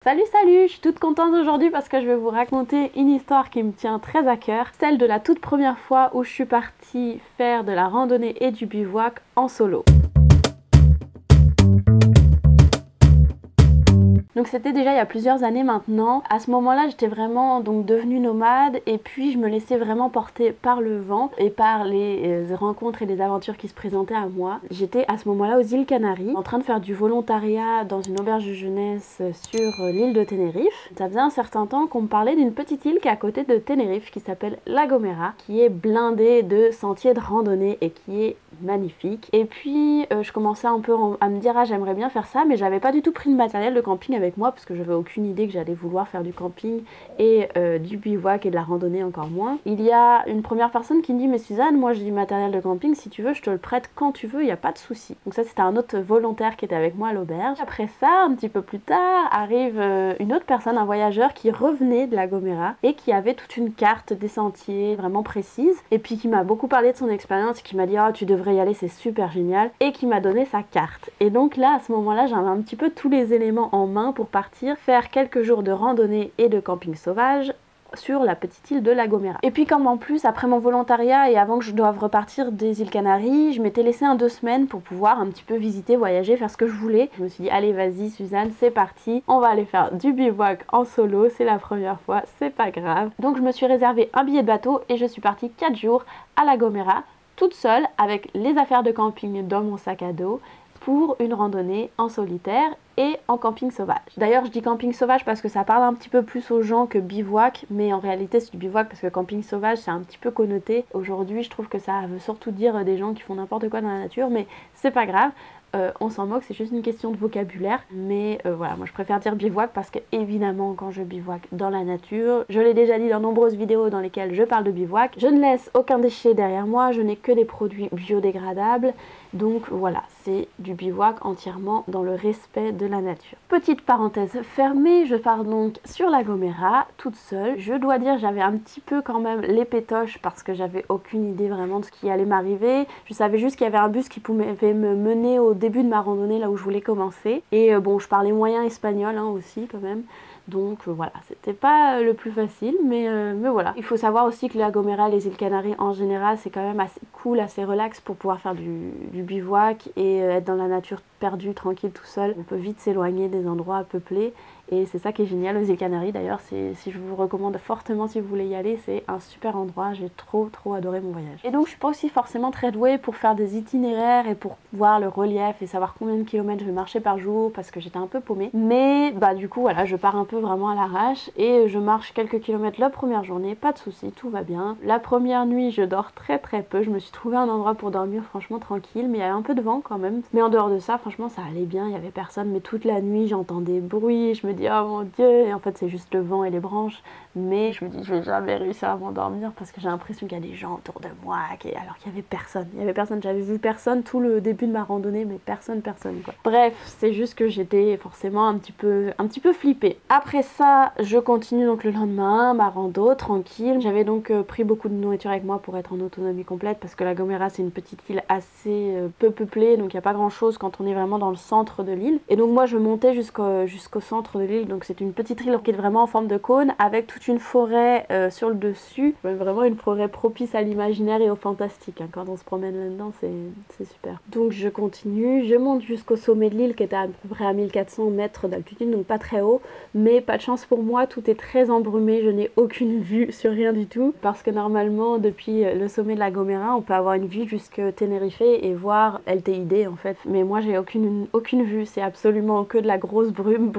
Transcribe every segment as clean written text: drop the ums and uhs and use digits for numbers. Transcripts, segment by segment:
Salut salut, je suis toute contente aujourd'hui parce que je vais vous raconter une histoire qui me tient très à cœur, celle de la toute première fois où je suis partie faire de la randonnée et du bivouac en solo. Donc c'était déjà il y a plusieurs années maintenant. À ce moment-là, j'étais vraiment devenue nomade et puis je me laissais vraiment porter par le vent et par les rencontres et les aventures qui se présentaient à moi. J'étais à ce moment-là aux îles Canaries en train de faire du volontariat dans une auberge de jeunesse sur l'île de Tenerife. Ça faisait un certain temps qu'on me parlait d'une petite île qui est à côté de Tenerife qui s'appelle La Gomera, qui est blindée de sentiers de randonnée et qui est magnifique. Et puis je commençais un peu à me dire j'aimerais bien faire ça, mais j'avais pas du tout pris de matériel de camping avec moi parce que j'avais aucune idée que j'allais vouloir faire du camping et du bivouac et de la randonnée encore moins. Il y a une première personne qui me dit mais Suzanne, moi j'ai du matériel de camping, si tu veux je te le prête quand tu veux, il n'y a pas de souci. Donc ça c'était un autre volontaire qui était avec moi à l'auberge. Après ça, un petit peu plus tard, arrive une autre personne, un voyageur qui revenait de la Gomera et qui avait toute une carte des sentiers vraiment précise et puis qui m'a beaucoup parlé de son expérience et qui m'a dit oh tu devrais y aller, c'est super génial, et qui m'a donné sa carte. Et donc là à ce moment-là j'avais un petit peu tous les éléments en main pour partir faire quelques jours de randonnée et de camping sauvage sur la petite île de La Gomera. Et puis comme en plus après mon volontariat et avant que je doive repartir des îles Canaries, je m'étais laissé 2 semaines pour pouvoir un petit peu visiter, voyager, faire ce que je voulais. Je me suis dit allez vas-y Suzanne, c'est parti, on va aller faire du bivouac en solo, c'est la première fois, c'est pas grave. Donc je me suis réservé un billet de bateau et je suis partie 4 jours à La Gomera toute seule avec les affaires de camping dans mon sac à dos pour une randonnée en solitaire et en camping sauvage. D'ailleurs je dis camping sauvage parce que ça parle un petit peu plus aux gens que bivouac, mais en réalité c'est du bivouac parce que camping sauvage c'est un petit peu connoté. Aujourd'hui je trouve que ça veut surtout dire des gens qui font n'importe quoi dans la nature, mais c'est pas grave. On s'en moque, c'est juste une question de vocabulaire, mais voilà, moi je préfère dire bivouac parce que évidemment quand je bivouac dans la nature, je l'ai déjà dit dans nombreuses vidéos dans lesquelles je parle de bivouac, je ne laisse aucun déchet derrière moi, je n'ai que des produits biodégradables, donc voilà, c'est du bivouac entièrement dans le respect de la nature. Petite parenthèse fermée, je pars donc sur La Gomera toute seule. Je dois dire j'avais un petit peu quand même les pétoches parce que j'avais aucune idée vraiment de ce qui allait m'arriver. Je savais juste qu'il y avait un bus qui pouvait me mener au début de ma randonnée là où je voulais commencer. Et bon, je parlais moyen espagnol aussi quand même. Donc voilà, c'était pas le plus facile, mais voilà. Il faut savoir aussi que La Gomera, les îles Canaries en général, c'est quand même assez cool, assez relax pour pouvoir faire du bivouac et être dans la nature perdu, tranquille, tout seul. On peut vite s'éloigner des endroits peuplés et c'est ça qui est génial aux îles Canaries. D'ailleurs, si je vous recommande fortement si vous voulez y aller, c'est un super endroit. J'ai trop adoré mon voyage. Et donc je suis pas aussi forcément très douée pour faire des itinéraires et pour voir le relief et savoir combien de kilomètres je vais marcher par jour parce que j'étais un peu paumée. Mais bah du coup voilà, je pars un peu vraiment à l'arrache et je marche quelques kilomètres la première journée, pas de soucis, tout va bien. La première nuit, je dors très peu. Je me suis trouvé un endroit pour dormir franchement tranquille, mais il y avait un peu de vent quand même. Mais en dehors de ça, franchement ça allait bien, il y avait personne, mais toute la nuit j'entends des bruits, je me dis oh mon dieu, et en fait c'est juste le vent et les branches, mais je me dis je vais jamais réussir à m'endormir parce que j'ai l'impression qu'il y a des gens autour de moi, alors qu'il y avait personne, j'avais vu personne tout le début de ma randonnée, mais personne quoi. Bref, c'est juste que j'étais forcément un petit peu flippée. Après ça, je continue donc le lendemain, ma rando, tranquille. J'avais donc pris beaucoup de nourriture avec moi pour être en autonomie complète parce que La Gomera c'est une petite île assez peu peuplée, donc il n'y a pas grand chose quand on est vraiment dans le centre de l'île. Et donc moi je montais jusqu'au centre de l'île, donc c'est une petite île qui est vraiment en forme de cône avec toute une forêt sur le dessus, vraiment une forêt propice à l'imaginaire et au fantastique. Quand on se promène là-dedans c'est super. Donc je continue, je monte jusqu'au sommet de l'île qui était à peu près à 1400 mètres d'altitude, donc pas très haut, mais pas de chance pour moi, tout est très embrumé, je n'ai aucune vue sur rien du tout parce que normalement depuis le sommet de La Gomera on peut avoir une vue jusque Tenerife et voir LTID en fait, mais moi j'ai aucune vue, c'est absolument que de la grosse brume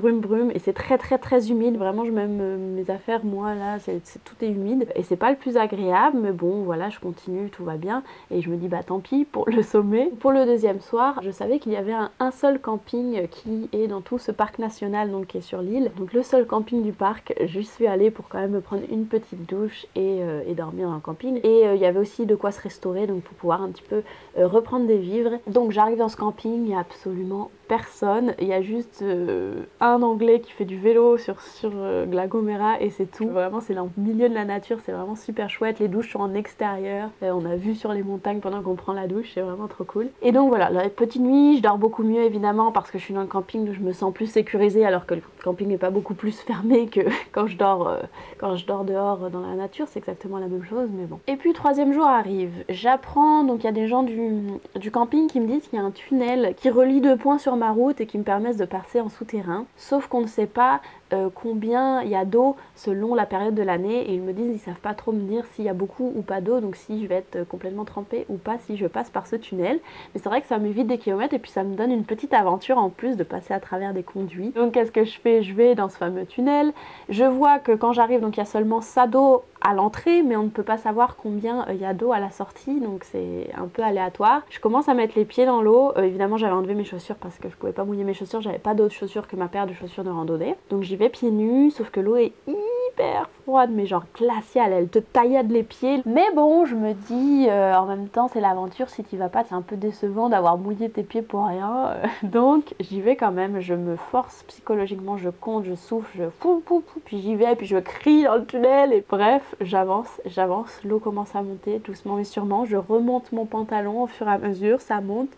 et c'est très humide, vraiment je même mes affaires moi là tout est humide et c'est pas le plus agréable, mais bon voilà, je continue, tout va bien et je me dis bah tant pis pour le sommet. Pour le deuxième soir, je savais qu'il y avait un seul camping qui est dans tout ce parc national donc qui est sur l'île, donc le seul camping du parc. J'y suis allée pour quand même me prendre une petite douche et dormir dans le camping, et il y avait aussi de quoi se restaurer donc pour pouvoir un petit peu reprendre des vivres. Donc j'arrive dans ce camping, il n'y a absolument personne. Il y a juste un Anglais qui fait du vélo sur La Gomera et c'est tout. Vraiment c'est au milieu de la nature, c'est vraiment super chouette. Les douches sont en extérieur. On a vu sur les montagnes pendant qu'on prend la douche, c'est vraiment trop cool. Et donc voilà, la petite nuit, je dors beaucoup mieux évidemment parce que je suis dans le camping, donc je me sens plus sécurisée alors que le camping n'est pas beaucoup plus fermé que quand je dors dehors dans la nature, c'est exactement la même chose, mais bon. Et puis troisième jour arrive, j'apprends, donc il y a des gens du camping qui me disent qu'il y a un tunnel qui relie 2 points sur ma route et qui me permettent de passer en souterrain, sauf qu'on ne sait pas combien il y a d'eau selon la période de l'année et ils me disent ils savent pas trop me dire s'il y a beaucoup ou pas d'eau, donc si je vais être complètement trempée ou pas si je passe par ce tunnel. Mais c'est vrai que ça m'évite des kilomètres et puis ça me donne une petite aventure en plus de passer à travers des conduits. Donc qu'est-ce que je fais? Je vais dans ce fameux tunnel, je vois que quand j'arrive, donc il y a seulement ça d'eau à l'entrée, mais on ne peut pas savoir combien il y a d'eau à la sortie, donc c'est un peu aléatoire. Je commence à mettre les pieds dans l'eau, évidemment j'avais enlevé mes chaussures parce que je pouvais pas mouiller mes chaussures, j'avais pas d'autres chaussures que ma paire de chaussures de randonnée, donc j'y vais pieds nus, sauf que l'eau est hyper froide, mais genre glaciale, elle te taillade les pieds. Mais bon, je me dis, en même temps c'est l'aventure, si t'y vas pas c'est un peu décevant d'avoir mouillé tes pieds pour rien, donc j'y vais quand même, je me force psychologiquement, je compte, je souffle, je fou, puis j'y vais, puis je crie dans le tunnel, et bref, j'avance, l'eau commence à monter doucement mais sûrement, je remonte mon pantalon au fur et à mesure, ça monte,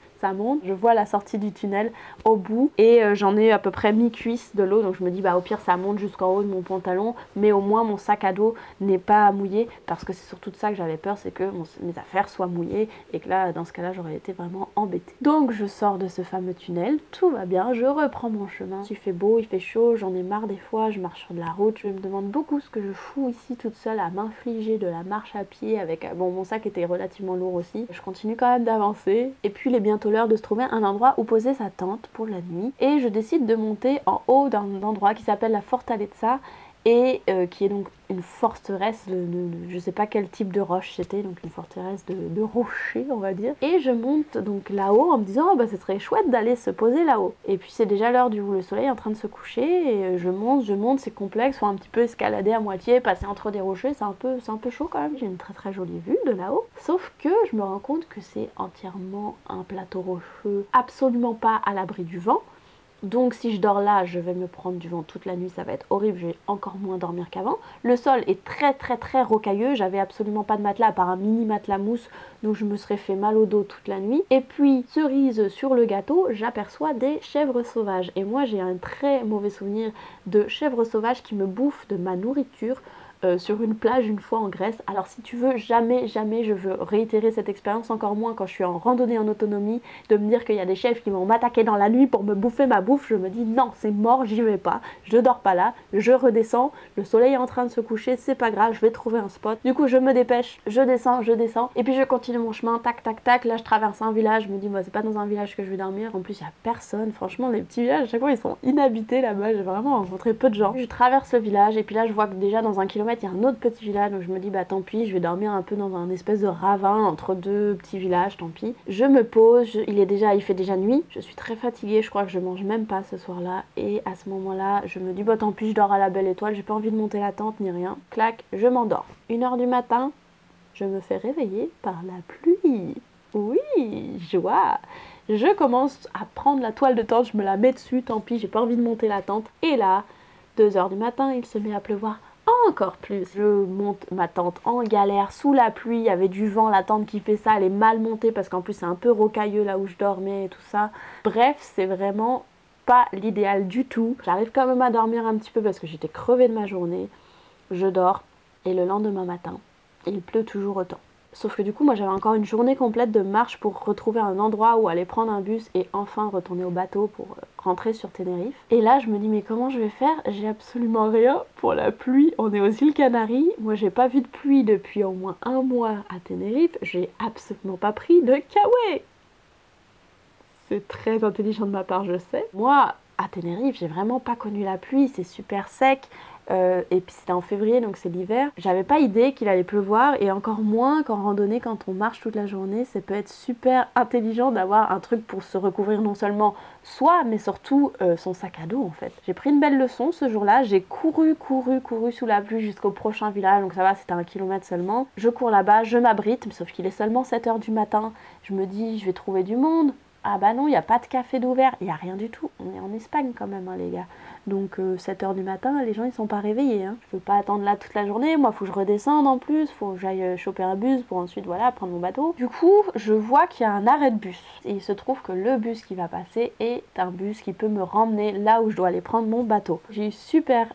je vois la sortie du tunnel au bout et j'en ai à peu près mi-cuisse de l'eau, donc je me dis bah au pire ça monte jusqu'en haut de mon pantalon, mais au moins mon sac à dos n'est pas mouillé, parce que c'est surtout de ça que j'avais peur, c'est que mes affaires soient mouillées et que là dans ce cas là j'aurais été vraiment embêtée. Donc je sors de ce fameux tunnel, tout va bien, je reprends mon chemin, il fait beau, il fait chaud, j'en ai marre des fois, je marche sur de la route, je me demande beaucoup ce que je fous ici toute seule à m'infliger de la marche à pied avec, bon mon sac était relativement lourd aussi, je continue quand même d'avancer et puis il est bientôt l'heure de se trouver un endroit où poser sa tente pour la nuit et je décide de monter en haut d'un endroit qui s'appelle la Fortaleza et qui est donc une forteresse je sais pas quel type de roche c'était, donc une forteresse de rochers on va dire, et je monte donc là-haut en me disant oh, bah ce serait chouette d'aller se poser là-haut, et puis c'est déjà l'heure où le soleil est en train de se coucher et je monte, c'est complexe, faut un petit peu escalader à moitié, passer entre des rochers, c'est un peu chaud quand même. J'ai une très très jolie vue de là-haut, sauf que je me rends compte que c'est entièrement un plateau rocheux, absolument pas à l'abri du vent. Donc si je dors là, je vais me prendre du vent toute la nuit, ça va être horrible, je vais encore moins dormir qu'avant. Le sol est très très très rocailleux, j'avais absolument pas de matelas à part un mini matelas mousse, donc je me serais fait mal au dos toute la nuit. Et puis, cerise sur le gâteau, j'aperçois des chèvres sauvages. Et moi j'ai un très mauvais souvenir de chèvres sauvages qui me bouffent de ma nourriture. Sur une plage une fois en Grèce. Alors si tu veux, jamais je veux réitérer cette expérience, encore moins quand je suis en randonnée en autonomie, de me dire qu'il y a des chèvres qui vont m'attaquer dans la nuit pour me bouffer ma bouffe. Je me dis non, c'est mort, j'y vais pas, je dors pas là, je redescends, le soleil est en train de se coucher, c'est pas grave, je vais trouver un spot. Du coup je me dépêche, je descends, et puis je continue mon chemin, tac tac tac, là je traverse un village, je me dis bah, c'est pas dans un village que je vais dormir, en plus il y a personne, franchement les petits villages à chaque fois ils sont inhabités là-bas, j'ai vraiment rencontré peu de gens. Je traverse le village et puis là je vois que déjà dans un kilomètre il y a un autre petit village, donc je me dis bah tant pis, je vais dormir un peu dans un espèce de ravin entre deux petits villages, tant pis. Je me pose, il fait déjà nuit, je suis très fatiguée, je crois que je mange même pas ce soir là, et à ce moment là je me dis bah tant pis, je dors à la belle étoile, j'ai pas envie de monter la tente ni rien. Clac, je m'endors. 1h du matin, je me fais réveiller par la pluie. Oui, joie. Je commence à prendre la toile de tente, je me la mets dessus, tant pis, j'ai pas envie de monter la tente, et là 2h du matin, il se met à pleuvoir encore plus. Je monte ma tente en galère, sous la pluie, il y avait du vent, la tente qui fait ça, elle est mal montée parce qu'en plus c'est un peu rocailleux là où je dormais et tout ça. Bref, c'est vraiment pas l'idéal du tout. J'arrive quand même à dormir un petit peu parce que j'étais crevée de ma journée. Je dors et le lendemain matin, il pleut toujours autant. Sauf que du coup moi j'avais encore une journée complète de marche pour retrouver un endroit où aller prendre un bus et enfin retourner au bateau pour rentrer sur Tenerife. Et là je me dis mais comment je vais faire? J'ai absolument rien pour la pluie, on est aux îles Canaries, moi j'ai pas vu de pluie depuis au moins 1 mois à Tenerife, j'ai absolument pas pris de kawaii. C'est très intelligent de ma part, je sais. Moi à Tenerife j'ai vraiment pas connu la pluie, c'est super sec. Et puis c'était en février donc c'est l'hiver, j'avais pas idée qu'il allait pleuvoir, et encore moins qu'en randonnée quand on marche toute la journée ça peut être super intelligent d'avoir un truc pour se recouvrir non seulement soi mais surtout son sac à dos en fait. J'ai pris une belle leçon ce jour-là, j'ai couru sous la pluie jusqu'au prochain village, donc ça va, c'était 1 kilomètre seulement. Je cours là-bas, je m'abrite, sauf qu'il est seulement 7h du matin, je me dis je vais trouver du monde. Ah bah non, il n'y a pas de café d'ouvert, il n'y a rien du tout. On est en Espagne quand même, hein, les gars. Donc 7h du matin, les gens ils sont pas réveillés. Hein. Je peux pas attendre là toute la journée, moi faut que je redescende en plus, faut que j'aille choper un bus pour ensuite voilà prendre mon bateau. Du coup, je vois qu'il y a un arrêt de bus. Et il se trouve que le bus qui va passer est un bus qui peut me ramener là où je dois aller prendre mon bateau. J'ai eu super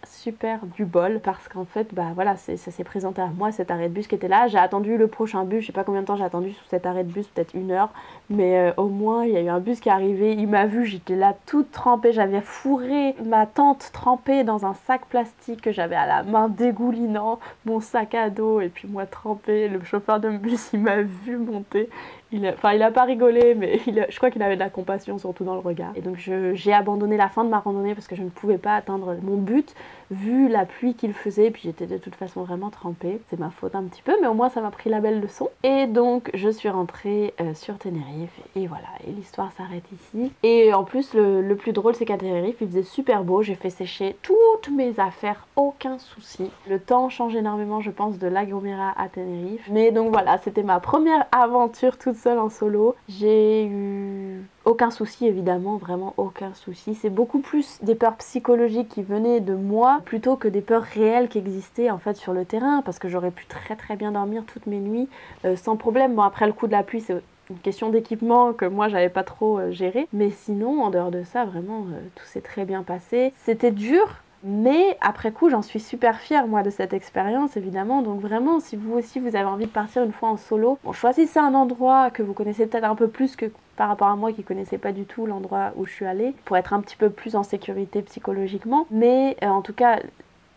du bol parce qu'en fait, bah voilà, ça s'est présenté à moi cet arrêt de bus qui était là. J'ai attendu le prochain bus, je sais pas combien de temps j'ai attendu sous cet arrêt de bus, peut-être 1 heure. Mais au moins, il y a eu un bus qui est arrivé, il m'a vu, j'étais là toute trempée, j'avais fourré ma tente trempée dans un sac plastique que j'avais à la main dégoulinant, mon sac à dos et puis moi trempée. Le chauffeur de bus, il m'a vu monter. Il a pas rigolé, mais je crois qu'il avait de la compassion, surtout dans le regard. Et donc j'ai abandonné la fin de ma randonnée parce que je ne pouvais pas atteindre mon but, vu la pluie qu'il faisait, et puis j'étais de toute façon vraiment trempée. C'est ma faute un petit peu, mais au moins ça m'a pris la belle leçon. Et donc je suis rentrée sur Tenerife, et voilà, et l'histoire s'arrête ici. Et en plus, le plus drôle, c'est qu'à Tenerife, il faisait super beau, j'ai fait sécher toutes mes affaires, aucun souci. Le temps change énormément, je pense, de La Gomera à Tenerife. Mais donc voilà, c'était ma première aventure toute seule en solo. J'ai eu aucun souci, évidemment, vraiment aucun souci. C'est beaucoup plus des peurs psychologiques qui venaient de moi plutôt que des peurs réelles qui existaient en fait sur le terrain, parce que j'aurais pu très bien dormir toutes mes nuits sans problème. Bon, après le coup de la pluie, c'est une question d'équipement que moi j'avais pas trop géré, mais sinon en dehors de ça, vraiment tout s'est très bien passé. C'était dur, mais après coup, j'en suis super fière, moi, de cette expérience, évidemment. Donc vraiment, si vous aussi, vous avez envie de partir une fois en solo, bon, choisissez un endroit que vous connaissez peut-être un peu plus que par rapport à moi qui connaissais pas du tout l'endroit où je suis allée, pour être un petit peu plus en sécurité psychologiquement. Mais en tout cas,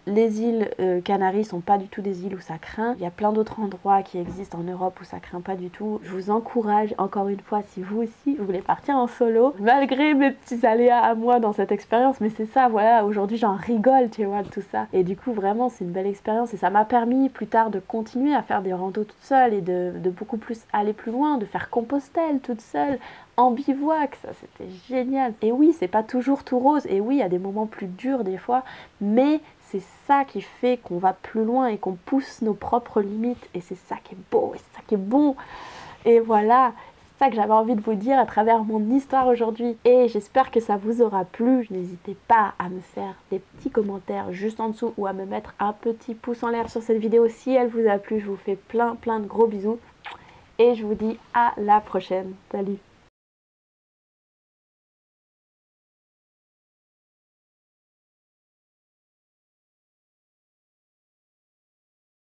les îles Canaries sont pas du tout des îles où ça craint. Il y a plein d'autres endroits qui existent en Europe où ça craint pas du tout. Je vous encourage encore une fois, si vous aussi vous voulez partir en solo, malgré mes petits aléas à moi dans cette expérience, mais c'est ça, voilà, aujourd'hui j'en rigole, tu vois, de tout ça. Et du coup, vraiment, c'est une belle expérience et ça m'a permis plus tard de continuer à faire des randos toute seule et de beaucoup plus aller plus loin, de faire Compostelle toute seule, en bivouac, ça c'était génial. Et oui, c'est pas toujours tout rose, et oui, il y a des moments plus durs des fois, mais c'est ça qui fait qu'on va plus loin et qu'on pousse nos propres limites, et c'est ça qui est beau, et c'est ça qui est bon. Et voilà, c'est ça que j'avais envie de vous dire à travers mon histoire aujourd'hui, et j'espère que ça vous aura plu. N'hésitez pas à me faire des petits commentaires juste en dessous ou à me mettre un petit pouce en l'air sur cette vidéo si elle vous a plu. Je vous fais plein de gros bisous et je vous dis à la prochaine. Salut!